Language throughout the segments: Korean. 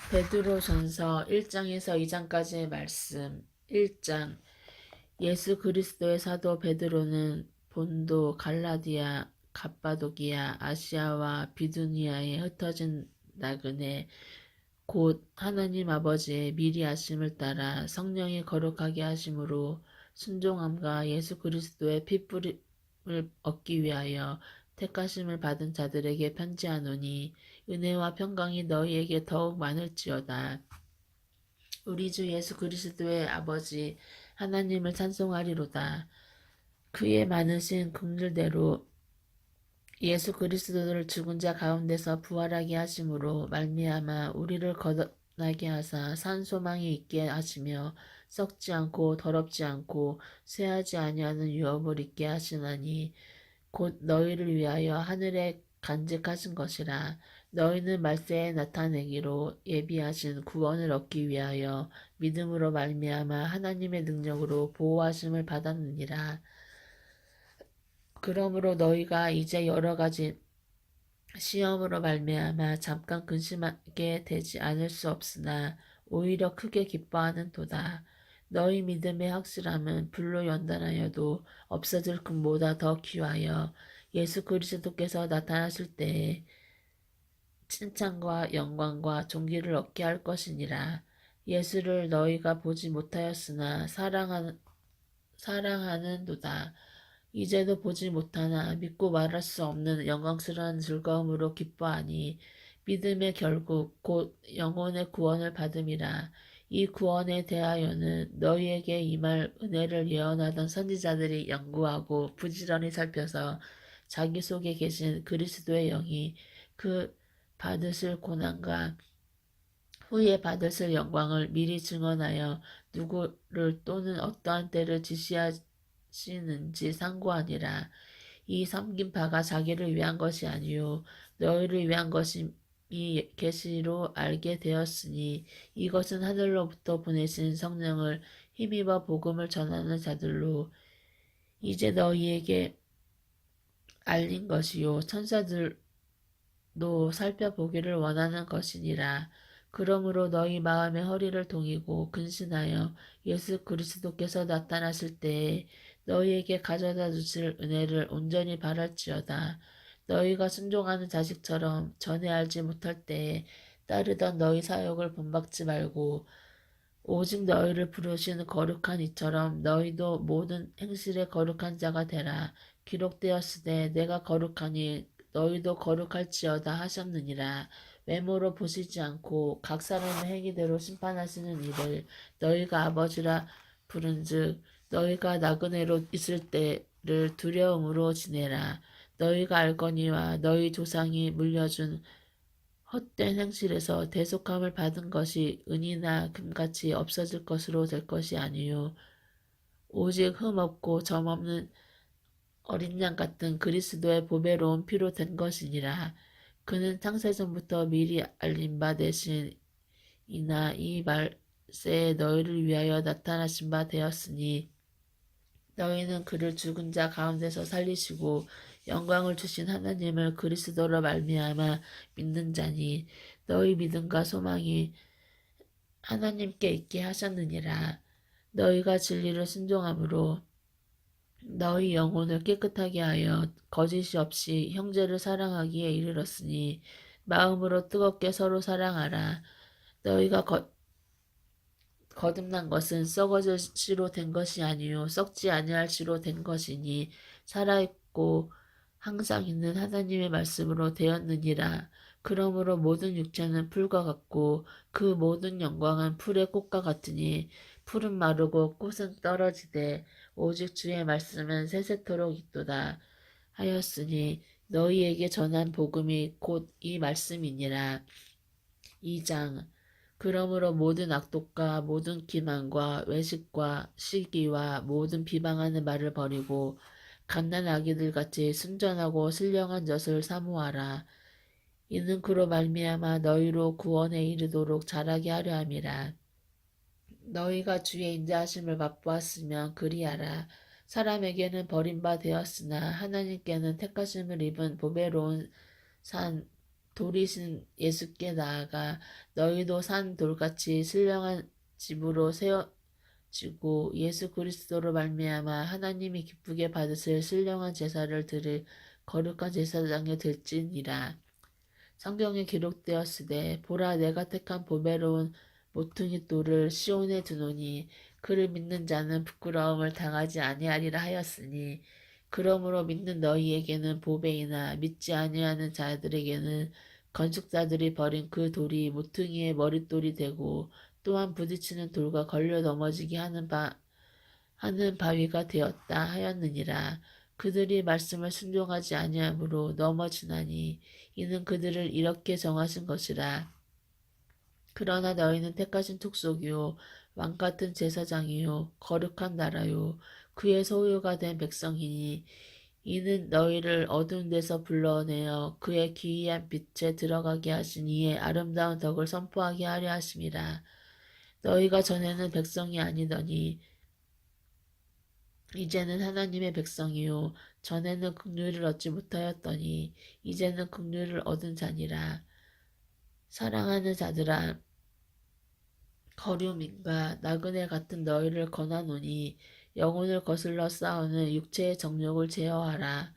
베드로전서 1장에서 2장까지의 말씀. 1장. 예수 그리스도의 사도 베드로는 본도, 갈라디아, 갑바도기아, 아시아와 비두니아에 흩어진 나그네 곧 하나님 아버지의 미리 하심을 따라 성령이 거룩하게 하심으로 순종함과 예수 그리스도의 피뿌림을 얻기 위하여 택하심을 받은 자들에게 편지하노니 은혜와 평강이 너희에게 더욱 많을지어다. 우리 주 예수 그리스도의 아버지 하나님을 찬송하리로다. 그의 많으신 긍휼대로 예수 그리스도를 죽은 자 가운데서 부활하게 하심으로 말미암아 우리를 거듭나게 하사 산 소망이 있게 하시며 썩지 않고 더럽지 않고 쇠하지 아니하는 유업을 있게 하시나니 곧 너희를 위하여 하늘에 간직하신 것이라. 너희는 말세에 나타내기로 예비하신 구원을 얻기 위하여 믿음으로 말미암아 하나님의 능력으로 보호하심을 받았느니라. 그러므로 너희가 이제 여러 가지 시험으로 말미암아 잠깐 근심하게 되지 않을 수 없으나 오히려 크게 기뻐하는도다. 너희 믿음의 확실함은 불로 연단하여도 없어질 금보다 더 귀하여 예수 그리스도께서 나타나실 때에 칭찬과 영광과 존귀를 얻게 할 것이니라. 예수를 너희가 보지 못하였으나 사랑하는도다. 이제도 보지 못하나 믿고 말할 수 없는 영광스러운 즐거움으로 기뻐하니 믿음의 결국 곧 영혼의 구원을 받음이라. 이 구원에 대하여는 너희에게 임할 은혜를 예언하던 선지자들이 연구하고 부지런히 살펴서 자기 속에 계신 그리스도의 영이 그 받으실 고난과 후에 받으실 영광을 미리 증언하여 누구를 또는 어떠한 때를 지시하시는지 상고하니라. 이 섬긴 바가 자기를 위한 것이 아니요 너희를 위한 것임이 계시로 알게 되었으니 이것은 하늘로부터 보내신 성령을 힘입어 복음을 전하는 자들로 이제 너희에게 알린 것이요 천사들도 살펴보기를 원하는 것이니라. 그러므로 너희 마음의 허리를 동이고 근신하여 예수 그리스도께서 나타나실 때에 너희에게 가져다 주실 은혜를 온전히 바랄지어다. 너희가 순종하는 자식처럼 전에 알지 못할 때에 따르던 너희 사역을 본받지 말고 오직 너희를 부르신 거룩한 이처럼 너희도 모든 행실에 거룩한 자가 되라. 기록되었으되 내가 거룩하니 너희도 거룩할지어다 하셨느니라. 외모로 보시지 않고 각 사람의 행위대로 심판하시는 이를 너희가 아버지라 부른즉 너희가 나그네로 있을 때를 두려움으로 지내라. 너희가 알거니와 너희 조상이 물려준 헛된 행실에서 대속함을 받은 것이 은이나 금같이 없어질 것으로 될 것이 아니요 오직 흠없고 점없는 어린 양 같은 그리스도의 보배로운 피로 된 것이니라. 그는 창세전부터 미리 알린 바 되신 이나 이 말세에 너희를 위하여 나타나신 바 되었으니 너희는 그를 죽은 자 가운데서 살리시고 영광을 주신 하나님을 그리스도로 말미암아 믿는 자니 너희 믿음과 소망이 하나님께 있게 하셨느니라. 너희가 진리를 순종함으로 너희 영혼을 깨끗하게 하여 거짓이 없이 형제를 사랑하기에 이르렀으니 마음으로 뜨겁게 서로 사랑하라. 너희가 거듭난 것은 썩어질 씨로 된 것이 아니요 썩지 아니할 씨로 된 것이니 살아있고 항상 있는 하나님의 말씀으로 되었느니라. 그러므로 모든 육체는 풀과 같고 그 모든 영광은 풀의 꽃과 같으니 풀은 마르고 꽃은 떨어지되 오직 주의 말씀은 세세토록 있도다 하였으니 너희에게 전한 복음이 곧 이 말씀이니라. 2장. 그러므로 모든 악독과 모든 기만과 외식과 시기와 모든 비방하는 말을 버리고 갓난 아기들 같이 순전하고 신령한 젖을 사모하라. 이는 그로 말미암아 너희로 구원에 이르도록 자라게 하려 함이라. 너희가 주의 인자하심을 맛보았으면 그리하라. 사람에게는 버림바 되었으나 하나님께는 택하심을 입은 보배로운 산 돌이신 예수께 나아가 너희도 산 돌같이 신령한 집으로 세워지고 예수 그리스도로 말미암아 하나님이 기쁘게 받으실 신령한 제사를 드릴 거룩한 제사장이 될지니라. 성경에 기록되었으되 보라 내가 택한 보배로운 모퉁이 돌을 시온에 두노니 그를 믿는 자는 부끄러움을 당하지 아니하리라 하였으니 그러므로 믿는 너희에게는 보배이나 믿지 아니하는 자들에게는 건축자들이 버린 그 돌이 모퉁이의 머릿돌이 되고 또한 부딪히는 돌과 걸려 넘어지게 하는 바위가 되었다 하였느니라. 그들이 말씀을 순종하지 아니하므로 넘어지나니 이는 그들을 이렇게 정하신 것이라. 그러나 너희는 택하신 족속이요 왕같은 제사장이요 거룩한 나라요 그의 소유가 된 백성이니 이는 너희를 어두운 데서 불러내어 그의 기이한 빛에 들어가게 하신 이의 아름다운 덕을 선포하게 하려 하심이라. 너희가 전에는 백성이 아니더니 이제는 하나님의 백성이요 전에는 긍휼을 얻지 못하였더니 이제는 긍휼을 얻은 자니라. 사랑하는 자들아 거류민과 나그네 같은 너희를 권하노니 영혼을 거슬러 싸우는 육체의 정욕을 제어하라.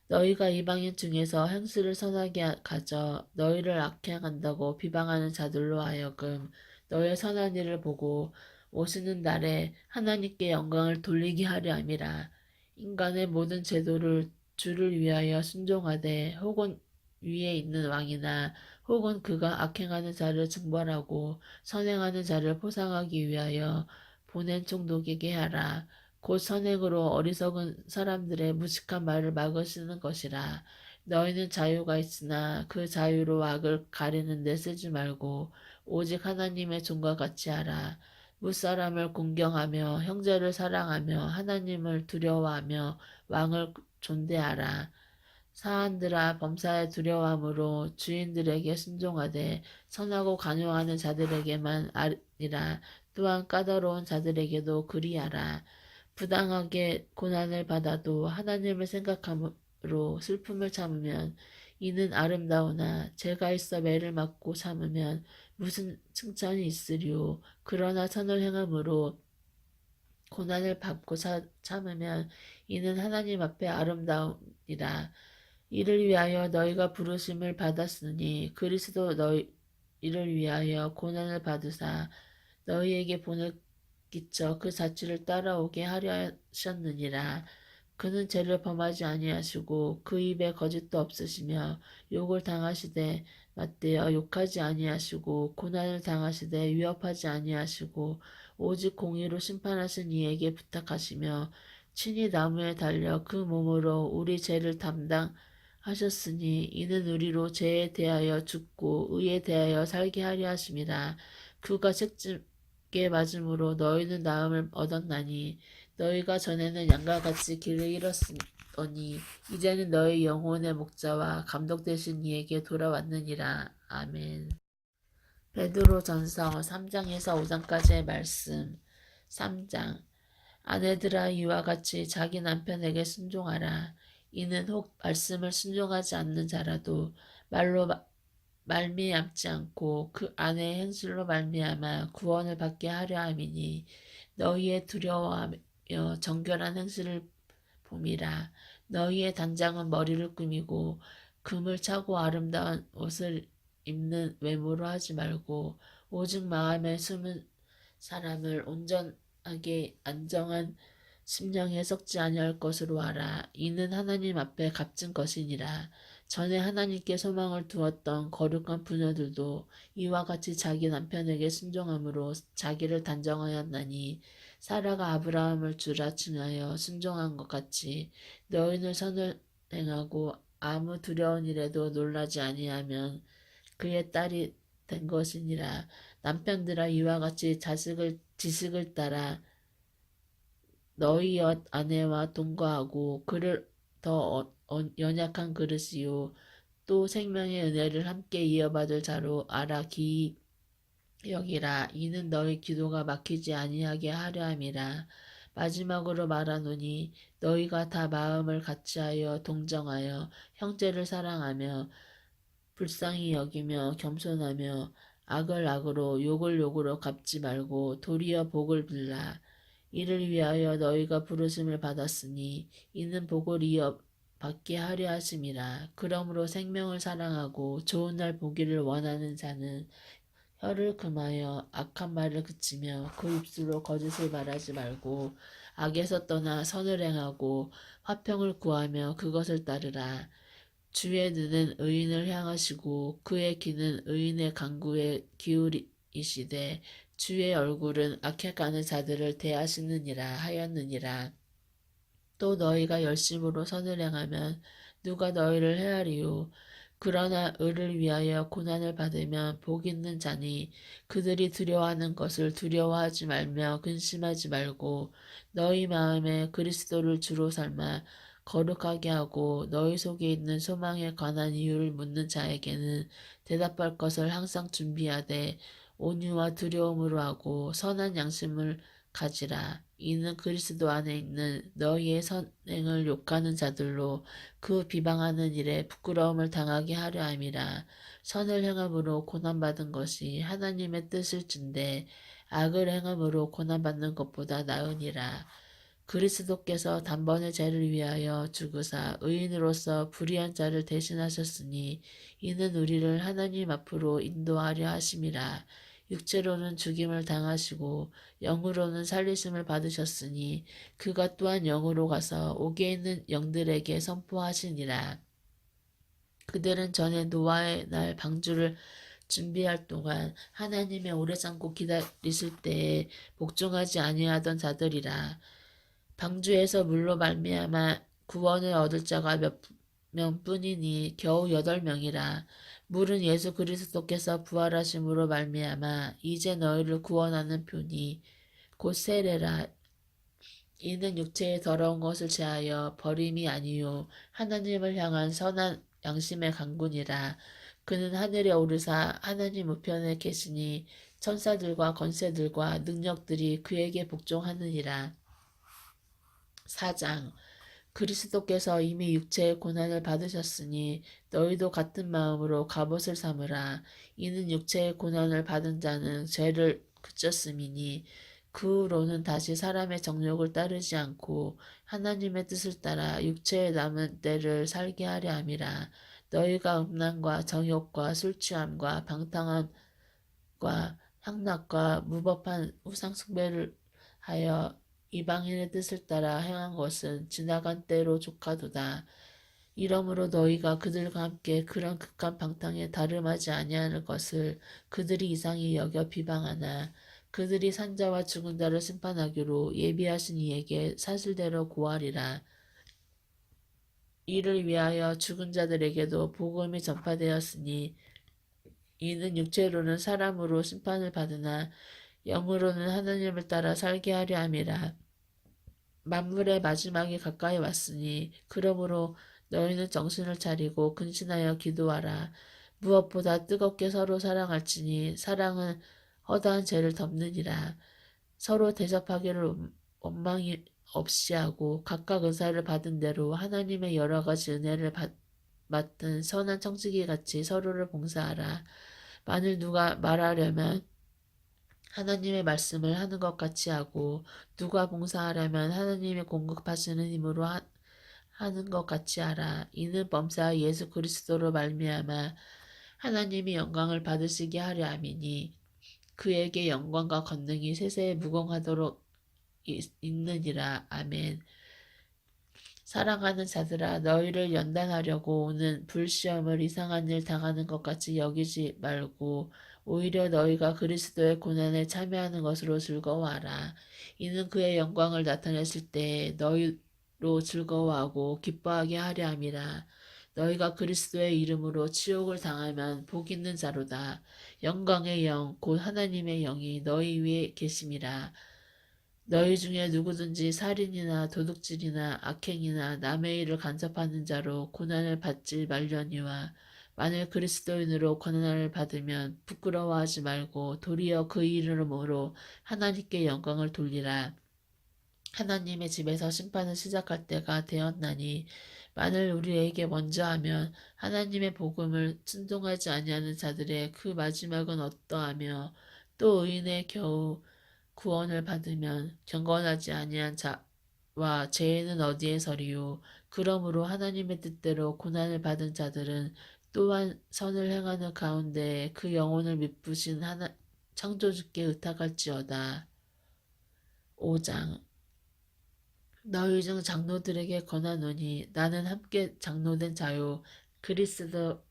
너희가 이방인 중에서 행실을 선하게 가져 너희를 악행한다고 비방하는 자들로 하여금 너의 선한 일을 보고 오시는 날에 하나님께 영광을 돌리게 하려 함이라. 인간의 모든 제도를 주를 위하여 순종하되 혹은 위에 있는 왕이나 혹은 그가 악행하는 자를 징벌하고 선행하는 자를 포상하기 위하여 보낸 총독에게 하라. 곧 선행으로 어리석은 사람들의 무식한 말을 막으시는 것이라. 너희는 자유가 있으나 그 자유로 악을 가리는 데 쓰지 말고 오직 하나님의 종과 같이 하라. 무사람을 공경하며 형제를 사랑하며 하나님을 두려워하며 왕을 존대하라. 사한들아 범사에 두려워함으로 주인들에게 순종하되 선하고 간용하는 자들에게만 아니라 또한 까다로운 자들에게도 그리하라. 부당하게 고난을 받아도 하나님을 생각함으로 슬픔을 참으면 이는 아름다우나 죄가 있어 매를 맞고 참으면 무슨 칭찬이 있으리요. 그러나 선을 행함으로 고난을 받고 참으면 이는 하나님 앞에 아름다우니라. 이를 위하여 너희가 부르심을 받았으니 그리스도 너희를 위하여 고난을 받으사 너희에게 본을 끼쳐 그 자취를 따라오게 하려 하셨느니라. 그는 죄를 범하지 아니하시고 그 입에 거짓도 없으시며 욕을 당하시되 맞대어 욕하지 아니하시고 고난을 당하시되 위협하지 아니하시고 오직 공의로 심판하신 이에게 부탁하시며 친히 나무에 달려 그 몸으로 우리 죄를 담당하셨으니 이는 우리로 죄에 대하여 죽고 의에 대하여 살게 하려 하심이라. 그가 책짓게 맞음으로 너희는 나음을 얻었나니 너희가 전에는 양과 같이 길을 잃었으니 이제는 너희 영혼의 목자와 감독 되신 이에게 돌아왔느니라. 아멘. 베드로전서 3장에서 5장까지의 말씀. 3장. 아내들아 이와 같이 자기 남편에게 순종하라. 이는 혹 말씀을 순종하지 않는 자라도 말로 말미암지 않고 그 아내의 행실로 말미암아 구원을 받게 하려 함이니 너희의 두려워하며 정결한 행실을 봄이라. 너희의 단장은 머리를 꾸미고 금을 차고 아름다운 옷을 입는 외모로 하지 말고 오직 마음에 숨은 사람을 온전하게 안정한 심령에 썩지 아니할 것으로 하라. 이는 하나님 앞에 값진 것이니라. 전에 하나님께 소망을 두었던 거룩한 부녀들도 이와 같이 자기 남편에게 순종함으로 자기를 단정하였나니 사라가 아브라함을 주라 칭하여 순종한 것 같이 너희는 선을 행하고 아무 두려운 일에도 놀라지 아니하면 그의 딸이 된 것이니라. 남편들아 이와 같이 지식을 따라 너희 엿 아내와 동거하고 그를 더 연약한 그릇이요 또 생명의 은혜를 함께 이어받을 자로 알아 기이 여기라. 이는 너희 기도가 막히지 아니하게 하려 함이라. 마지막으로 말하노니 너희가 다 마음을 같이하여 동정하여 형제를 사랑하며 불쌍히 여기며 겸손하며 악을 악으로 욕을 욕으로 갚지 말고 도리어 복을 빌라. 이를 위하여 너희가 부르심을 받았으니 이는 복을 이어 받게 하려 하심이라. 그러므로 생명을 사랑하고 좋은 날 보기를 원하는 자는 혀를 금하여 악한 말을 그치며 그 입술로 거짓을 말하지 말고 악에서 떠나 선을 행하고 화평을 구하며 그것을 따르라. 주의 눈은 의인을 향하시고 그의 귀는 의인의 간구에 기울이시되 주의 얼굴은 악해가는 자들을 대하시느니라 하였느니라. 또 너희가 열심으로 선을 행하면 누가 너희를 헤아리요. 그러나 의를 위하여 고난을 받으면 복 있는 자니 그들이 두려워하는 것을 두려워하지 말며 근심하지 말고 너희 마음에 그리스도를 주로 삼아 거룩하게 하고 너희 속에 있는 소망에 관한 이유를 묻는 자에게는 대답할 것을 항상 준비하되 온유와 두려움으로 하고 선한 양심을 가지라. 이는 그리스도 안에 있는 너희의 선행을 욕하는 자들로 그 비방하는 일에 부끄러움을 당하게 하려 함이라. 선을 행함으로 고난받은 것이 하나님의 뜻일진데 악을 행함으로 고난받는 것보다 나으니라. 그리스도께서 단번에 죄를 위하여 죽으사 의인으로서 불의한 자를 대신하셨으니 이는 우리를 하나님 앞으로 인도하려 하심이라. 육체로는 죽임을 당하시고 영으로는 살리심을 받으셨으니 그가 또한 영으로 가서 옥에 있는 영들에게 선포하시니라. 그들은 전에 노아의 날 방주를 준비할 동안 하나님의 오래 참고 기다리실 때에 복종하지 아니하던 자들이라. 방주에서 물로 말미암아 구원을 얻을 자가 몇 명뿐이니 겨우 8명이라. 물은 예수 그리스도께서 부활하심으로 말미암아 이제 너희를 구원하는 표니 곧 세례라. 이는 육체의 더러운 것을 제하여 버림이 아니요 하나님을 향한 선한 양심의 강군이라. 그는 하늘에 오르사 하나님 우편에 계시니 천사들과 권세들과 능력들이 그에게 복종하느니라. 4장 그리스도께서 이미 육체의 고난을 받으셨으니 너희도 같은 마음으로 갑옷을 삼으라. 이는 육체의 고난을 받은 자는 죄를 그쳤음이니 그 후로는 다시 사람의 정욕을 따르지 않고 하나님의 뜻을 따라 육체의 남은 때를 살게 하려 함이라. 너희가 음란과 정욕과 술취함과 방탕함과 향락과 무법한 우상 숭배를 하여 이방인의 뜻을 따라 행한 것은 지나간 때로 족하도다. 이러므로 너희가 그들과 함께 그런 극한 방탕에 다름하지 아니하는 것을 그들이 이상히 여겨 비방하나 그들이 산자와 죽은 자를 심판하기로 예비하신 이에게 사실대로 고하리라. 이를 위하여 죽은 자들에게도 복음이 전파되었으니 이는 육체로는 사람으로 심판을 받으나 영으로는 하나님을 따라 살게 하려 함이라. 만물의 마지막이 가까이 왔으니 그러므로 너희는 정신을 차리고 근신하여 기도하라. 무엇보다 뜨겁게 서로 사랑할지니 사랑은 허다한 죄를 덮느니라. 서로 대접하기를 원망이 없이 하고 각각 은사를 받은 대로 하나님의 여러 가지 은혜를 맡은 선한 청지기 같이 서로를 봉사하라. 만일 누가 말하려면 하나님의 말씀을 하는 것 같이 하고 누가 봉사하려면 하나님의 공급하시는 힘으로 하는 것 같이 하라. 이는 범사와 예수 그리스도로 말미암아 하나님이 영광을 받으시게 하려 함이니 그에게 영광과 권능이 세세에 무궁하도록 있느니라. 아멘. 사랑하는 자들아 너희를 연단하려고 오는 불시험을 이상한 일 당하는 것 같이 여기지 말고 오히려 너희가 그리스도의 고난에 참여하는 것으로 즐거워하라. 이는 그의 영광을 나타내실 때에 너희로 즐거워하고 기뻐하게 하려 함이라. 너희가 그리스도의 이름으로 치욕을 당하면 복 있는 자로다. 영광의 영 곧 하나님의 영이 너희 위에 계심이라. 너희 중에 누구든지 살인이나 도둑질이나 악행이나 남의 일을 간섭하는 자로 고난을 받지 말려니와 만일 그리스도인으로 고난을 받으면 부끄러워하지 말고 도리어 그 이름으로 하나님께 영광을 돌리라. 하나님의 집에서 심판을 시작할 때가 되었나니 만일 우리에게 먼저 하면 하나님의 복음을 순종하지 아니하는 자들의 그 마지막은 어떠하며 또 의인의 겨우 구원을 받으면 경건하지 아니한 자와 죄인은 어디에 서리요. 그러므로 하나님의 뜻대로 고난을 받은 자들은 또한 선을 행하는 가운데 그 영혼을 미쁘신 창조주께 의탁할지어다. 5장. 너희 중 장로들에게 권하노니 나는 함께 장로된 자요 그리스도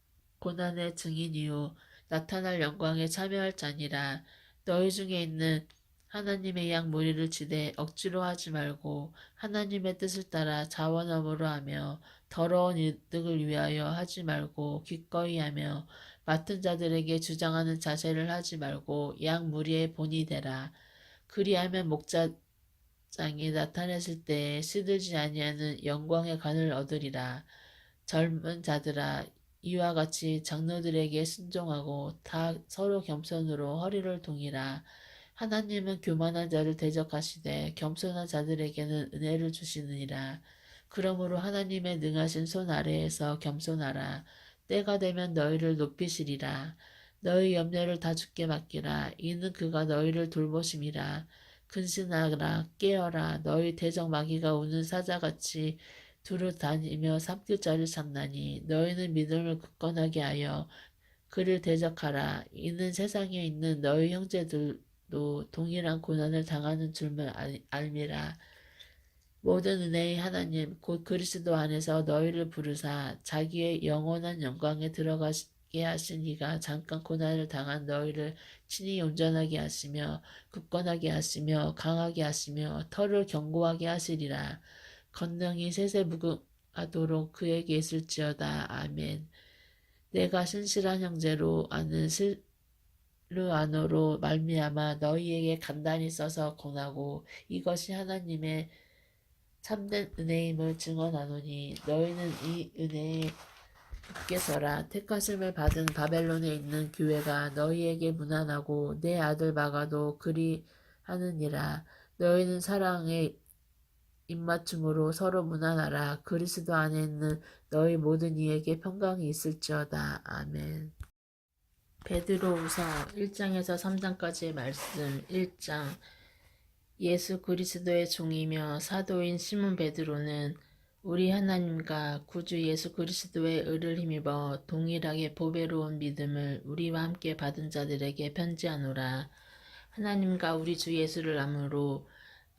고난의 증인이요 나타날 영광에 참여할 자니라. 너희 중에 있는 하나님의 양 무리를 치되 억지로 하지 말고 하나님의 뜻을 따라 자원함으로 하며 더러운 이득을 위하여 하지 말고 기꺼이 하며 맡은 자들에게 주장하는 자세를 하지 말고 양 무리의 본이 되라. 그리하면 목자장이 나타났을 때에 시들지 아니하는 영광의 간을 얻으리라. 젊은 자들아 이와 같이 장로들에게 순종하고 다 서로 겸손으로 허리를 동이라. 하나님은 교만한 자를 대적하시되 겸손한 자들에게는 은혜를 주시느니라. 그러므로 하나님의 능하신 손 아래에서 겸손하라. 때가 되면 너희를 높이시리라. 너희 염려를 다 주께 맡기라. 이는 그가 너희를 돌보심이라. 근신하라 깨어라. 너희 대적 마귀가 우는 사자같이 두루 다니며 삼킬 자를 찾나니 너희는 믿음을 굳건하게 하여 그를 대적하라. 이는 세상에 있는 너희 형제들도 동일한 고난을 당하는 줄만 알미라. 모든 은혜의 하나님 곧 그리스도 안에서 너희를 부르사 자기의 영원한 영광에 들어가게 하신 이가 잠깐 고난을 당한 너희를 친히 온전하게 하시며 굳건하게 하시며 강하게 하시며 털을 견고하게 하시리라. 권능이 세세무궁하도록 그에게 있을지어다. 아멘. 내가 신실한 형제로 아는 실루아노로 말미암아 너희에게 간단히 써서 권하고 이것이 하나님의 참된 은혜임을 증언하노니 너희는 이 은혜에 굳게 서라. 택하심을 받은 바벨론에 있는 교회가 너희에게 무난하고 내 아들 마가도 그리하느니라. 너희는 사랑의 입맞춤으로 서로 무난하라. 그리스도 안에 있는 너희 모든 이에게 평강이 있을지어다. 아멘. 베드로후서 1장에서 3장까지의 말씀. 1장. 예수 그리스도의 종이며 사도인 시몬 베드로는 우리 하나님과 구주 예수 그리스도의 의를 힘입어 동일하게 보배로운 믿음을 우리와 함께 받은 자들에게 편지하노라. 하나님과 우리 주 예수를 암으로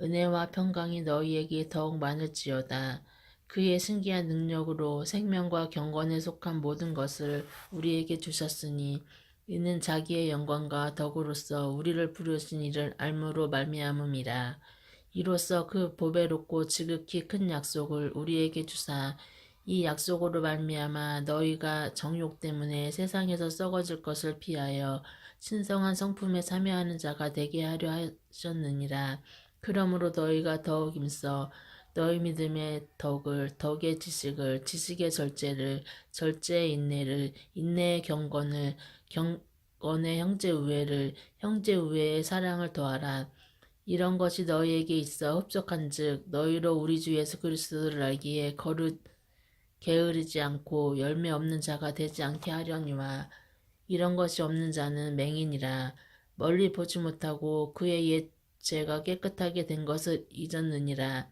은혜와 평강이 너희에게 더욱 많을지어다. 그의 신기한 능력으로 생명과 경건에 속한 모든 것을 우리에게 주셨으니 이는 자기의 영광과 덕으로서 우리를 부르신 이를 알므로 말미암음이라. 이로써 그 보배롭고 지극히 큰 약속을 우리에게 주사 이 약속으로 말미암아 너희가 정욕 때문에 세상에서 썩어질 것을 피하여 신성한 성품에 참여하는 자가 되게 하려 하셨느니라. 그러므로 너희가 더욱 힘써 너희 믿음의 덕을, 덕의 지식을, 지식의 절제를, 절제의 인내를, 인내의 경건을, 경건의 형제 우애를, 형제 우애의 사랑을 더하라. 이런 것이 너희에게 있어 흡족한즉 너희로 우리 주 예수 그리스도를 알기에 게으르지 않고 열매 없는 자가 되지 않게 하려니와 이런 것이 없는 자는 맹인이라 멀리 보지 못하고 그의 옛 죄가 깨끗하게 된 것을 잊었느니라.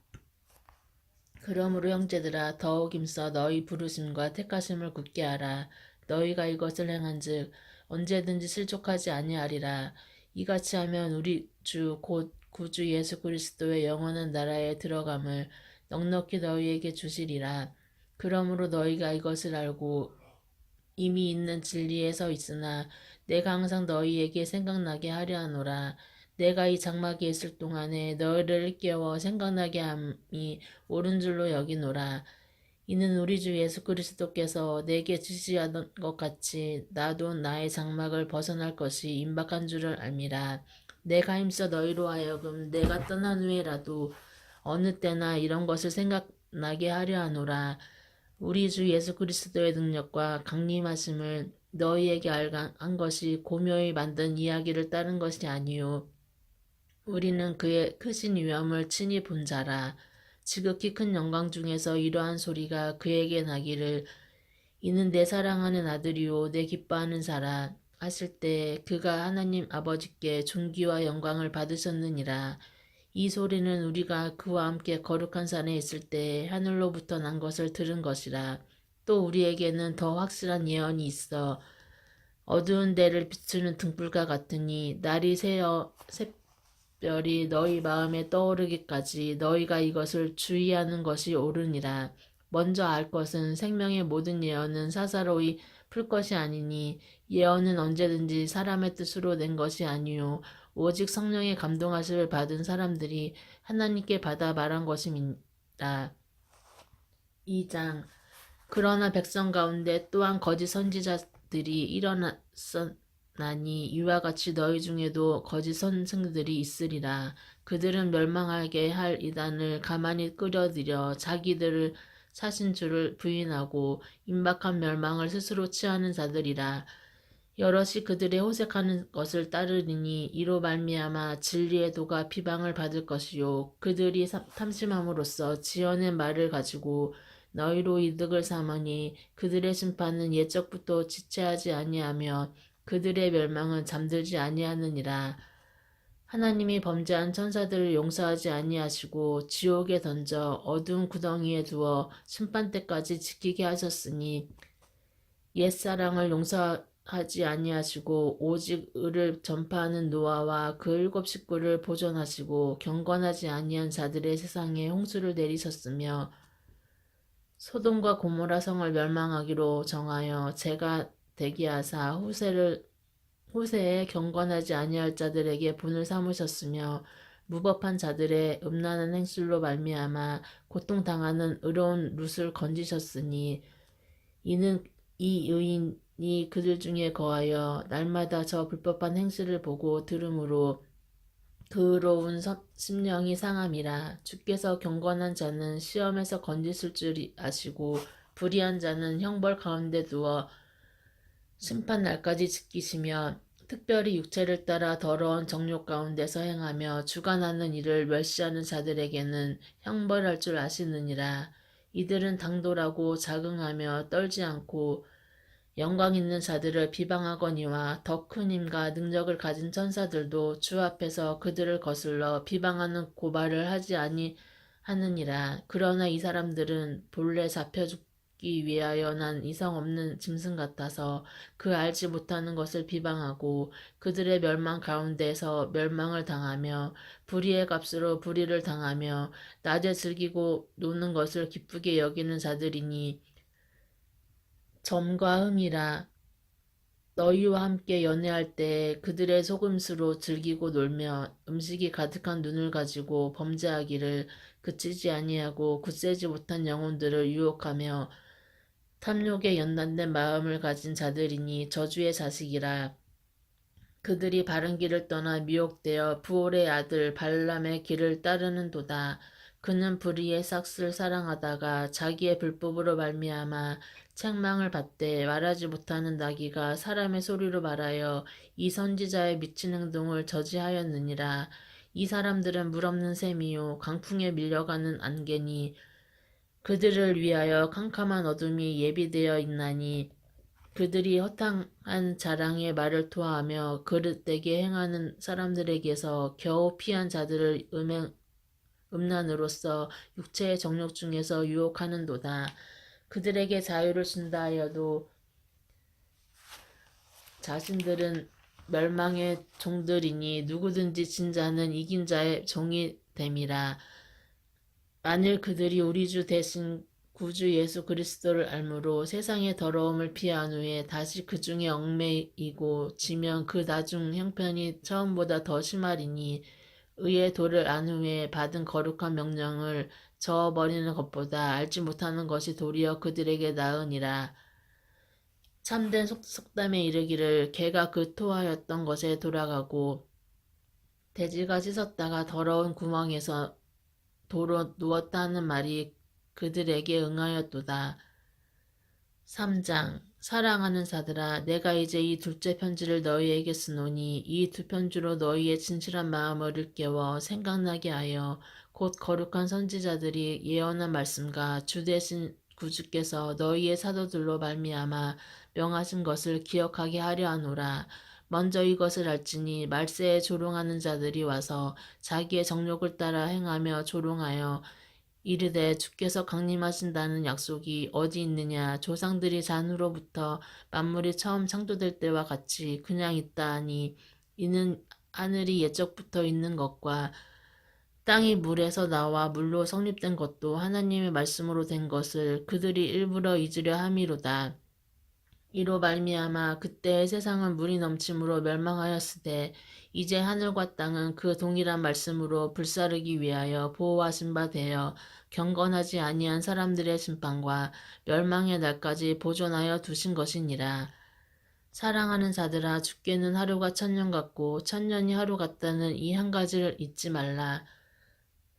그러므로 형제들아 더욱 힘써 너희 부르심과 택하심을 굳게 하라. 너희가 이것을 행한즉 언제든지 실족하지 아니하리라. 이같이 하면 우리 주 곧 구주 예수 그리스도의 영원한 나라에 들어감을 넉넉히 너희에게 주시리라. 그러므로 너희가 이것을 알고 이미 있는 진리에 서 있으나 내가 항상 너희에게 생각나게 하려 하노라. 내가 이 장막에 있을 동안에 너희를 일깨워 생각나게 함이 옳은 줄로 여기노라. 이는 우리 주 예수 그리스도께서 내게 지시하던 것 같이 나도 나의 장막을 벗어날 것이 임박한 줄을 알미라. 내가 힘써 너희로 하여금 내가 떠난 후에라도 어느 때나 이런 것을 생각나게 하려 하노라. 우리 주 예수 그리스도의 능력과 강림하심을 너희에게 알한 것이 고묘히 만든 이야기를 따른 것이 아니요 우리는 그의 크신 위엄을 친히 본 자라. 지극히 큰 영광 중에서 이러한 소리가 그에게 나기를 이는 내 사랑하는 아들이요 내 기뻐하는 자라 하실 때 그가 하나님 아버지께 존귀와 영광을 받으셨느니라. 이 소리는 우리가 그와 함께 거룩한 산에 있을 때 하늘로부터 난 것을 들은 것이라. 또 우리에게는 더 확실한 예언이 있어 어두운 데를 비추는 등불과 같으니 날이 새어 샛별이 너희 마음에 떠오르기까지 너희가 이것을 주의하는 것이 옳으니라. 먼저 알 것은 생명의 모든 예언은 사사로이 풀 것이 아니니 예언은 언제든지 사람의 뜻으로 낸 것이 아니요 오직 성령의 감동하심을 받은 사람들이 하나님께 받아 말한 것임이라. 2장 그러나 백성 가운데 또한 거짓 선지자들이 일어났으나니 이와 같이 너희 중에도 거짓 선생들이 있으리라. 그들은 멸망하게 할 이단을 가만히 끌어들여 자기들을 사신 주를 부인하고 임박한 멸망을 스스로 취하는 자들이라. 여럿이 그들의 호색하는 것을 따르리니 이로 말미암아 진리의 도가 비방을 받을 것이요 그들이 탐심함으로써 지어낸 말을 가지고 너희로 이득을 삼으니 그들의 심판은 옛적부터 지체하지 아니하며 그들의 멸망은 잠들지 아니하느니라. 하나님이 범죄한 천사들을 용서하지 아니하시고 지옥에 던져 어두운 구덩이에 두어 심판 때까지 지키게 하셨으니 옛사랑을 용서하지 아니하시고 오직 의를 전파하는 노아와 그 일곱 식구를 보존하시고 경건하지 아니한 자들의 세상에 홍수를 내리셨으며 소돔과 고모라 성을 멸망하기로 정하여 재가 되게 하사 후세에 경건하지 아니할 자들에게 분을 삼으셨으며 무법한 자들의 음란한 행실로 말미암아 고통당하는 의로운 룻을 건지셨으니 이는 이 의인이 그들 중에 거하여 날마다 저 불법한 행실을 보고 들으므로 그 의로운 심령이 상함이라. 주께서 경건한 자는 시험에서 건지실 줄 아시고 불의한 자는 형벌 가운데 두어 심판 날까지 지키시며 특별히 육체를 따라 더러운 정욕 가운데서 행하며 주관하는 일을 멸시하는 자들에게는 형벌할 줄 아시느니라. 이들은 당돌하고 자긍하며 떨지 않고 영광 있는 자들을 비방하거니와 더 큰 힘과 능력을 가진 천사들도 주 앞에서 그들을 거슬러 비방하는 고발을 하지 아니하느니라. 그러나 이 사람들은 본래 잡혀 죽기 위하여 난 이성 없는 짐승 같아서 그 알지 못하는 것을 비방하고 그들의 멸망 가운데서 멸망을 당하며 불의의 값으로 불의를 당하며 낮에 즐기고 노는 것을 기쁘게 여기는 자들이니 점과 흠이라. 너희와 함께 연애할 때 그들의 속임수로 즐기고 놀며 음식이 가득한 눈을 가지고 범죄하기를 그치지 아니하고 굳세지 못한 영혼들을 유혹하며 탐욕에 연단된 마음을 가진 자들이니 저주의 자식이라. 그들이 바른 길을 떠나 미혹되어 부올의 아들 발람의 길을 따르는도다. 그는 불의의 삭슬 사랑하다가 자기의 불법으로 말미암아 책망을 받되 말하지 못하는 나귀가 사람의 소리로 말하여 이 선지자의 미친 행동을 저지하였느니라. 이 사람들은 물없는 샘이요 강풍에 밀려가는 안개니 그들을 위하여 캄캄한 어둠이 예비되어 있나니 그들이 허탕한 자랑의 말을 토하며 그릇되게 행하는 사람들에게서 겨우 피한 자들을 음란으로써 육체의 정욕 중에서 유혹하는도다. 그들에게 자유를 준다 하여도 자신들은 멸망의 종들이니 누구든지 진 자는 이긴 자의 종이 됨이라. 만일 그들이 우리 주 대신 구주 예수 그리스도를 알므로 세상의 더러움을 피한 후에 다시 그 중에 얽매이고 지면 그 나중 형편이 처음보다 더 심하리니 의의 도를 안 후에 받은 거룩한 명령을 저어버리는 것보다 알지 못하는 것이 도리어 그들에게 나으니라. 참된 속담에 이르기를 개가 그 토하였던 것에 돌아가고 돼지가 씻었다가 더러운 구멍에서 도로 누웠다 하는 말이 그들에게 응하였도다. 3장 사랑하는 사들아 내가 이제 이 둘째 편지를 너희에게 쓰노니 이 두 편지로 너희의 진실한 마음을 일깨워 생각나게 하여 곧 거룩한 선지자들이 예언한 말씀과 주 되신 구주께서 너희의 사도들로 말미암아 명하신 것을 기억하게 하려 하노라. 먼저 이것을 알지니 말세에 조롱하는 자들이 와서 자기의 정욕을 따라 행하며 조롱하여 이르되 주께서 강림하신다는 약속이 어디 있느냐 조상들이 잔으로부터 만물이 처음 창조될 때와 같이 그냥 있다 하니 이는 하늘이 옛적부터 있는 것과 땅이 물에서 나와 물로 성립된 것도 하나님의 말씀으로 된 것을 그들이 일부러 잊으려 함이로다. 이로 말미암아 그때의 세상은 물이 넘침으로 멸망하였으되 이제 하늘과 땅은 그 동일한 말씀으로 불사르기 위하여 보호하신 바 되어 경건하지 아니한 사람들의 심판과 멸망의 날까지 보존하여 두신 것이니라. 사랑하는 자들아 주께는 하루가 천년 같고 천년이 하루 같다는 이 한 가지를 잊지 말라.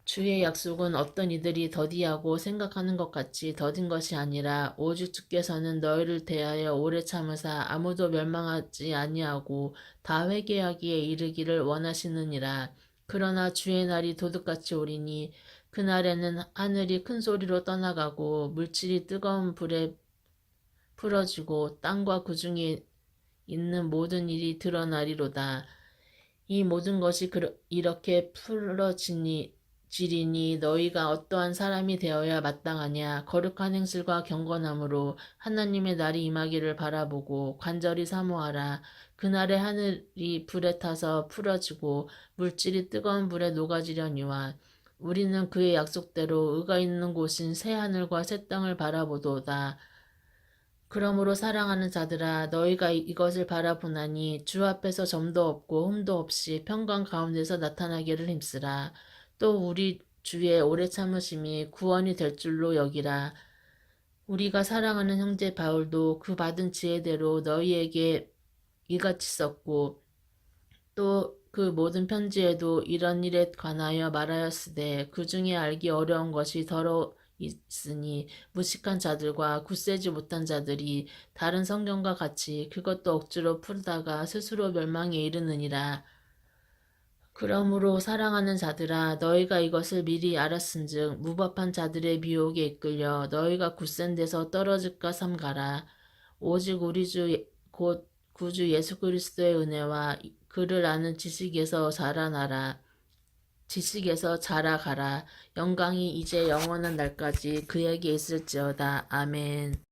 주의 약속은 어떤 이들이 더디하고 생각하는 것 같이 더딘 것이 아니라 오직 주께서는 너희를 대하여 오래 참으사 아무도 멸망하지 아니하고 다 회개하기에 이르기를 원하시느니라. 그러나 주의 날이 도둑같이 오리니 그날에는 하늘이 큰 소리로 떠나가고 물질이 뜨거운 불에 풀어지고 땅과 그 중에 있는 모든 일이 드러나리로다. 이 모든 것이 이렇게 지리니 너희가 어떠한 사람이 되어야 마땅하냐. 거룩한 행실과 경건함으로 하나님의 날이 임하기를 바라보고 간절히 사모하라. 그날에 하늘이 불에 타서 풀어지고 물질이 뜨거운 불에 녹아지려니와 우리는 그의 약속대로 의가 있는 곳인 새 하늘과 새 땅을 바라보도다. 그러므로 사랑하는 자들아 너희가 이것을 바라보나니 주 앞에서 점도 없고 흠도 없이 평강 가운데서 나타나기를 힘쓰라. 또 우리 주의 오래 참으심이 구원이 될 줄로 여기라. 우리가 사랑하는 형제 바울도 그 받은 지혜대로 너희에게 이같이 썼고 또 그 모든 편지에도 이런 일에 관하여 말하였으되 그 중에 알기 어려운 것이 더러 있으니 무식한 자들과 굳세지 못한 자들이 다른 성경과 같이 그것도 억지로 풀다가 스스로 멸망에 이르느니라. 그러므로 사랑하는 자들아 너희가 이것을 미리 알았은즉 무법한 자들의 미혹에 이끌려 너희가 굳센 데서 떨어질까 삼가라. 오직 우리 주 곧 구주 예수 그리스도의 은혜와 그를 아는 지식에서 자라가라. 영광이 이제 영원한 날까지 그에게 있을지어다. 아멘.